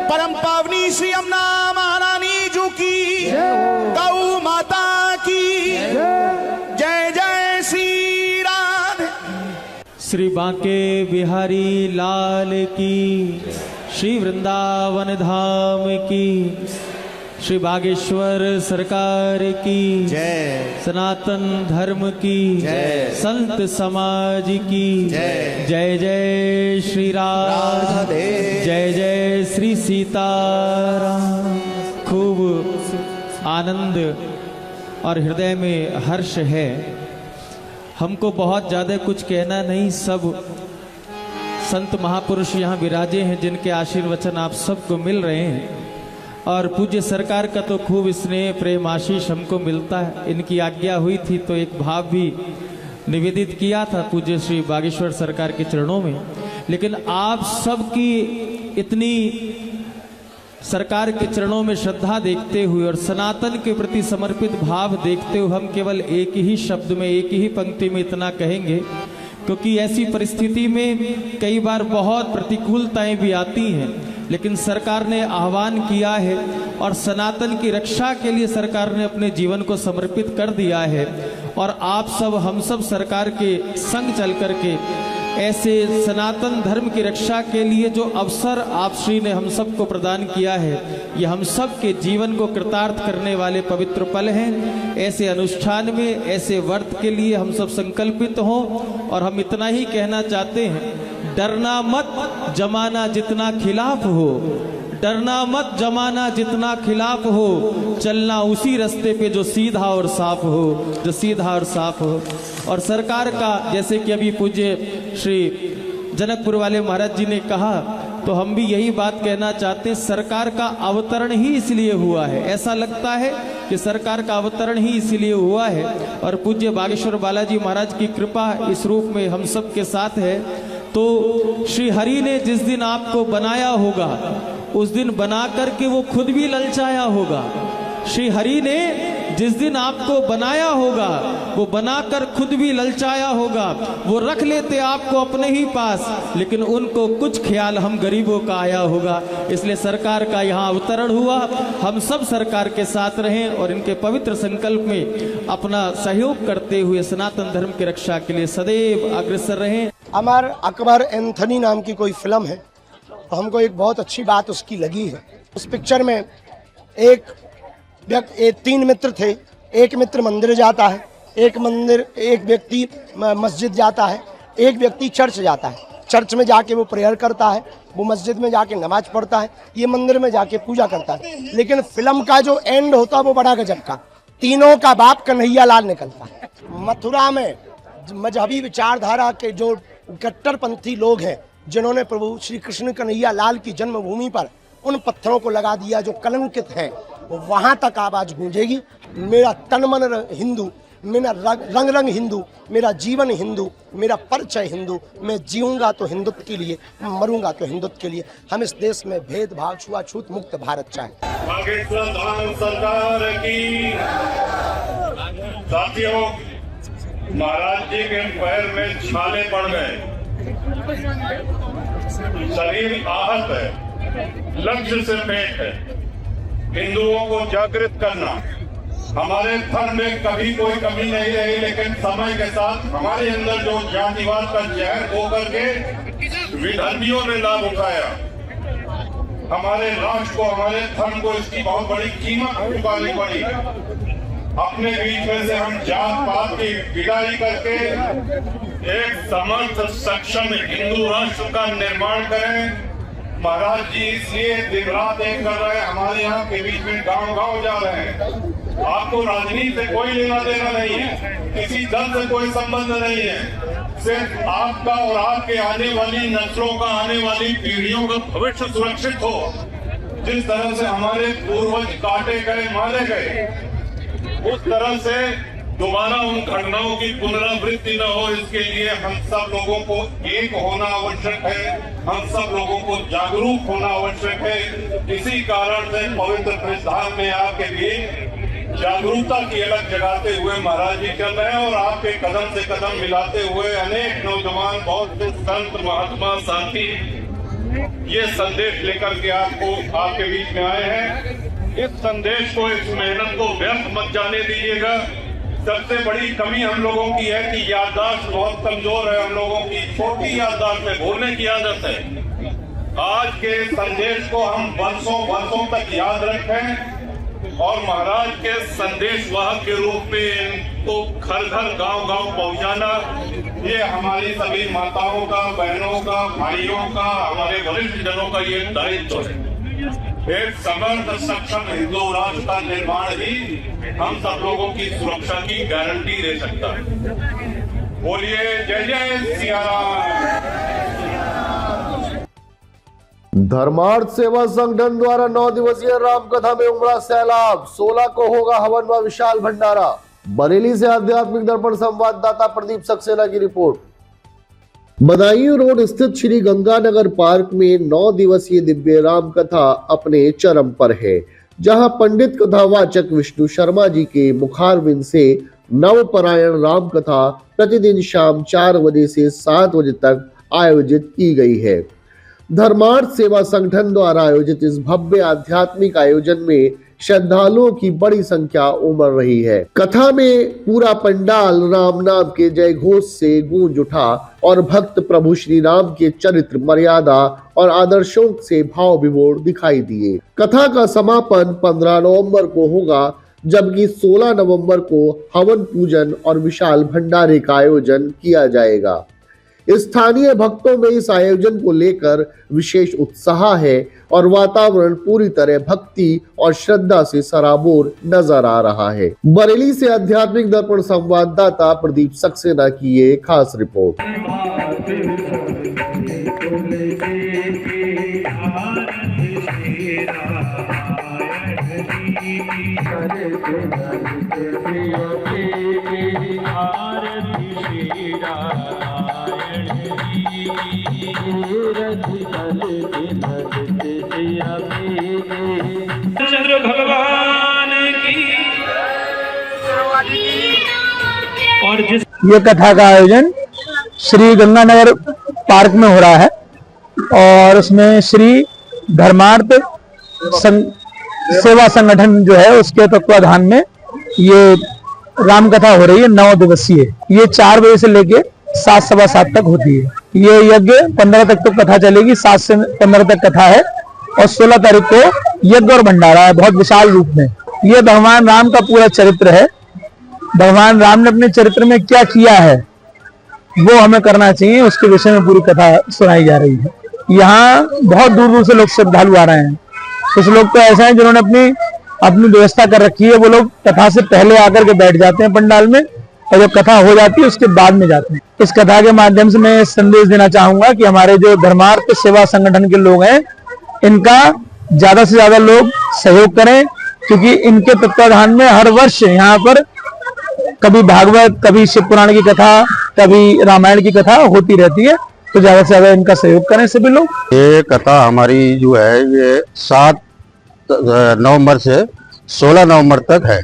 परम पावनी श्री यमुना महारानी जू की, गौ माता की जय जय श्री राधे। श्री बांके बिहारी लाल की, श्री वृंदावन धाम की, श्री बागेश्वर सरकार की जय, सनातन धर्म की जय, संत समाज की जय, जय जय श्री राधे, जय जय श्री सीताराम। खूब आनंद और हृदय में हर्ष है। हमको बहुत ज़्यादा कुछ कहना नहीं, सब संत महापुरुष यहाँ विराजे हैं जिनके आशीर्वचन आप सबको मिल रहे हैं और पूज्य सरकार का तो खूब स्नेह प्रेम आशीष हमको मिलता है। इनकी आज्ञा हुई थी तो एक भाव भी निवेदित किया था पूज्य श्री बागेश्वर सरकार के चरणों में, लेकिन आप सबकी इतनी सरकार के चरणों में श्रद्धा देखते हुए और सनातन के प्रति समर्पित भाव देखते हुए हम केवल एक ही शब्द में, एक ही पंक्ति में इतना कहेंगे, क्योंकि ऐसी परिस्थिति में कई बार बहुत प्रतिकूलताएं भी आती हैं, लेकिन सरकार ने आह्वान किया है और सनातन की रक्षा के लिए सरकार ने अपने जीवन को समर्पित कर दिया है। और आप सब, हम सब सरकार के संग चल करके ऐसे सनातन धर्म की रक्षा के लिए जो अवसर आप श्री ने हम सबको प्रदान किया है, ये हम सब के जीवन को कृतार्थ करने वाले पवित्र पल हैं। ऐसे अनुष्ठान में, ऐसे व्रत के लिए हम सब संकल्पित हों और हम इतना ही कहना चाहते हैं, डरना मत जमाना जितना खिलाफ हो, डरना मत जमाना जितना खिलाफ हो, चलना उसी रास्ते पे जो सीधा और साफ हो, जो सीधा और साफ हो। और सरकार का, जैसे कि अभी पूज्य श्री जनकपुर वाले महाराज जी ने कहा, तो हम भी यही बात कहना चाहते हैं, सरकार का अवतरण ही इसलिए हुआ है, ऐसा लगता है कि सरकार का अवतरण ही इसलिए हुआ है। और पूज्य बागेश्वर बालाजी महाराज की कृपा इस रूप में हम सब के साथ है। तो श्री हरि ने जिस दिन आपको बनाया होगा, उस दिन बना करके वो खुद भी ललचाया होगा। श्री हरि ने जिस दिन आपको बनाया होगा, वो बनाकर खुद भी ललचाया होगा। वो रख लेते आपको अपने ही पास, लेकिन उनको कुछ ख्याल हम गरीबों का आया होगा। इसलिए सरकार का यहाँ अवतरण हुआ। हम सब सरकार के साथ रहें और इनके पवित्र संकल्प में अपना सहयोग करते हुए सनातन धर्म की रक्षा के लिए सदैव अग्रसर रहें। अमर अकबर एंथनी नाम की कोई फिल्म है, तो हमको एक बहुत अच्छी बात उसकी लगी है। उस पिक्चर में तीन मित्र थे। एक मित्र मंदिर जाता है, एक व्यक्ति मस्जिद जाता है, एक व्यक्ति चर्च जाता है। चर्च में जाके वो प्रेयर करता है, वो मस्जिद में जाके नमाज पढ़ता है, ये मंदिर में जाके पूजा करता है। लेकिन फिल्म का जो एंड होता है वो बड़ा गजब का, तीनों का बाप कन्हैया लाल निकलता है। मथुरा में मजहबी विचारधारा के जो कट्टरपंथी लोग हैं, जिन्होंने प्रभु श्री कृष्ण कन्हैया लाल की जन्मभूमि पर उन पत्थरों को लगा दिया जो कलंकित हैं, वहां तक आवाज गूंजेगी। मेरा तन मन हिंदू, मेरा रंग रंग हिंदू, मेरा जीवन हिंदू, मेरा परिचय हिंदू। मैं जीऊंगा तो हिंदुत्व के लिए, मरूंगा तो हिंदुत्व के लिए। हम इस देश में भेदभाव, छुआछूत मुक्त भारत चाहते हैं। पाकिस्तान सरकार की। साथियों, महाराज जी के पैर में छाले पड़ गए, शरीर आहत है, लक्ष्य से पेट है। हिंदुओं को जागृत करना, हमारे धर्म में कभी कोई कमी नहीं रही, लेकिन समय के साथ हमारे अंदर जो जातिवाद का जहर होकर के विधर्मियों ने लाभ उठाया, हमारे राष्ट्र को, हमारे धर्म को इसकी बहुत बड़ी कीमत चुकानी पड़ी। अपने बीच में से हम जात पात की विदाई करके एक समर्थ सक्षम हिंदू राष्ट्र का निर्माण करें। महाराज जी इसलिए दिन रात एक कर रहे हैं, हमारे यहाँ के बीच में गांव-गांव जा रहे हैं। आपको राजनीति से कोई लेना देना नहीं है, किसी दल से कोई संबंध नहीं है, सिर्फ आपका और आपके आने वाली नस्लों का, आने वाली पीढ़ियों का भविष्य सुरक्षित हो। जिस तरह से हमारे पूर्वज काटे गए, मारे गए, उस तरह से दोबारा उन घटनाओं की पुनरावृत्ति न हो, इसके लिए हम सब लोगों को एक होना आवश्यक है, हम सब लोगों को जागरूक होना आवश्यक है। इसी कारण से पवित्र प्रस्थान में आपके लिए जागरूकता की अलग जगाते हुए महाराज जी चल रहे हैं और आपके कदम से कदम मिलाते हुए अनेक नौजवान, बहुत से संत, महात्मा, साथी ये संदेश लेकर के आपके बीच में आए हैं। इस संदेश को, इस मेहनत को व्यर्थ मत जाने दीजिएगा। सबसे बड़ी कमी हम लोगों की है कि याददाश्त बहुत कमजोर है। हम लोगों की छोटी याददाश्त में भूलने की आदत है। आज के संदेश को हम वर्षों तक याद रखें और महाराज के संदेश वाहक के रूप में इनको घर घर, गांव-गांव पहुंचाना, ये हमारी सभी माताओं का, बहनों का, भाइयों का, हमारे वरिष्ठ जनों का ये दायित्व है। एक समर्थ सक्षम हिंदू राष्ट्र का निर्माण ही हम सब लोगों की सुरक्षा की गारंटी दे सकता है। बोलिए जय जय सिया राम। धर्मार्थ सेवा संगठन द्वारा 9 दिवसीय रामकथा में उमड़ा सैलाब। 16 को होगा हवन व विशाल भंडारा। बरेली से आध्यात्मिक दर्पण संवाददाता प्रदीप सक्सेना की रिपोर्ट। बदायूं रोड स्थित श्री गंगानगर पार्क में 9 दिवसीय दिव्य राम कथा अपने चरम पर है, जहां पंडित कथावाचक विष्णु शर्मा जी के मुखारविंद से नवपरायण राम कथा प्रतिदिन शाम 4 बजे से 7 बजे तक आयोजित की गई है। धर्मार्थ सेवा संगठन द्वारा आयोजित इस भव्य आध्यात्मिक आयोजन में श्रद्धालुओं की बड़ी संख्या उमड़ रही है। कथा में पूरा पंडाल राम नाम के जय घोष से गूंज उठा और भक्त प्रभु श्री राम के चरित्र, मर्यादा और आदर्शों से भाव विभोर दिखाई दिए। कथा का समापन 15 नवंबर को होगा, जबकि 16 नवंबर को हवन पूजन और विशाल भंडारे का आयोजन किया जाएगा। स्थानीय भक्तों में इस आयोजन को लेकर विशेष उत्साह है और वातावरण पूरी तरह भक्ति और श्रद्धा से सराबोर नजर आ रहा है। बरेली से आध्यात्मिक दर्पण संवाददाता प्रदीप सक्सेना की ये खास रिपोर्ट। चंद्र भगवान की और जिस ये कथा का आयोजन श्री गंगानगर पार्क में हो रहा है और उसमें श्री धर्मार्थ सेवा संगठन जो है उसके तत्वाधान में ये राम कथा हो रही है। 9 दिवसीय ये 4 बजे से लेके 7 सवा 7 तक होती है। ये यज्ञ 15 तक तो कथा चलेगी, 7 से 15 तक कथा है और 16 तारीख को यज्ञ और भंडारा है बहुत विशाल रूप में। ये भगवान राम का पूरा चरित्र है। भगवान राम ने अपने चरित्र में क्या किया है वो हमें करना चाहिए, उसके विषय में पूरी कथा सुनाई जा रही है। यहाँ बहुत दूर दूर से लोग श्रद्धालु आ रहे हैं। कुछ लोग तो ऐसे हैं जिन्होंने अपनी व्यवस्था कर रखी है, वो लोग कथा से पहले आकर के बैठ जाते हैं पंडाल में और जब कथा हो जाती है उसके बाद में जाते हैं। इस कथा के माध्यम से मैं संदेश देना चाहूंगा कि हमारे जो धर्मार्थ सेवा संगठन के लोग हैं इनका ज्यादा से ज्यादा लोग सहयोग करें, क्योंकि इनके तत्वाधान में हर वर्ष यहाँ पर कभी भागवत, कभी शिव पुराण की कथा, कभी रामायण की कथा होती रहती है, तो ज्यादा से ज्यादा इनका सहयोग करें सभी लोग। ये कथा हमारी जो है ये 7 नवंबर से 16 नवंबर तक है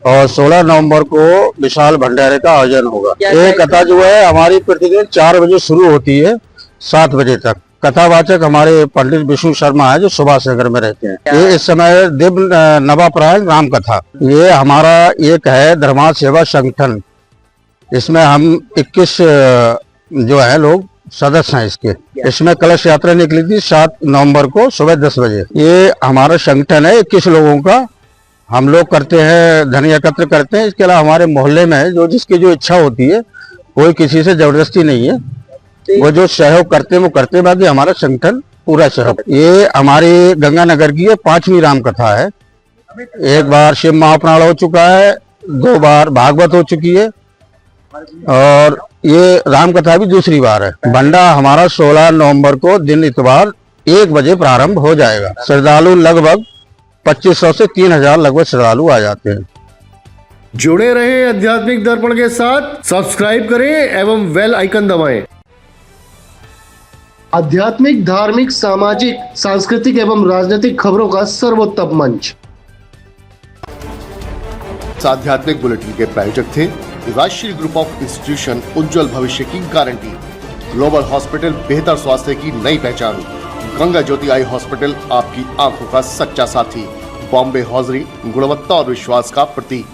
और 16 नवंबर को विशाल भंडारे का आयोजन होगा। ये कथा जो है हमारी प्रतिदिन 4 बजे शुरू होती है 7 बजे तक। कथावाचक हमारे पंडित विष्णु शर्मा है जो सुभाष नगर में रहते हैं। ये इस समय दिव्य नवपरायण राम कथा ये हमारा एक है धर्मार्थ सेवा संगठन। इसमें हम 21 जो है लोग सदस्य हैं इसके। इसमें कलश यात्रा निकली थी 7 नवंबर को सुबह 10 बजे। ये हमारा संगठन है 21 लोगों का। हम लोग करते हैं, धन एकत्र करते हैं। इसके अलावा हमारे मोहल्ले में जो जिसकी जो इच्छा होती है, कोई किसी से जबरदस्ती नहीं है, वो जो सहयोग करते हैं वो करते हैं, बाकी हमारा संगठन पूरा सहयोग। ये हमारी गंगानगर की 5वीं राम कथा है। एक बार शिव महापुराण हो चुका है, 2 बार भागवत हो चुकी है और ये राम कथा भी दूसरी बार है। भंडारा हमारा 16 नवंबर को दिन इतवार 1 बजे प्रारंभ हो जाएगा। श्रद्धालु लगभग 2500 से 3000 लगभग श्रद्धालु आ जाते हैं। जुड़े रहें आध्यात्मिक दर्पण के साथ, सब्सक्राइब करें एवं बेल आइकन दबाएं। आध्यात्मिक, धार्मिक, सामाजिक, सांस्कृतिक एवं राजनीतिक खबरों का सर्वोत्तम मंच। आध्यात्मिक बुलेटिन के प्रायोजक थे राष्ट्रीय ग्रुप ऑफ इंस्टीट्यूशन, उज्जवल भविष्य की गारंटी। ग्लोबल हॉस्पिटल, बेहतर स्वास्थ्य की नई पहचान। गंगा ज्योति आई हॉस्पिटल, आपकी आंखों का सच्चा साथी। बॉम्बे हॉजरी, गुणवत्ता और विश्वास का प्रतीक।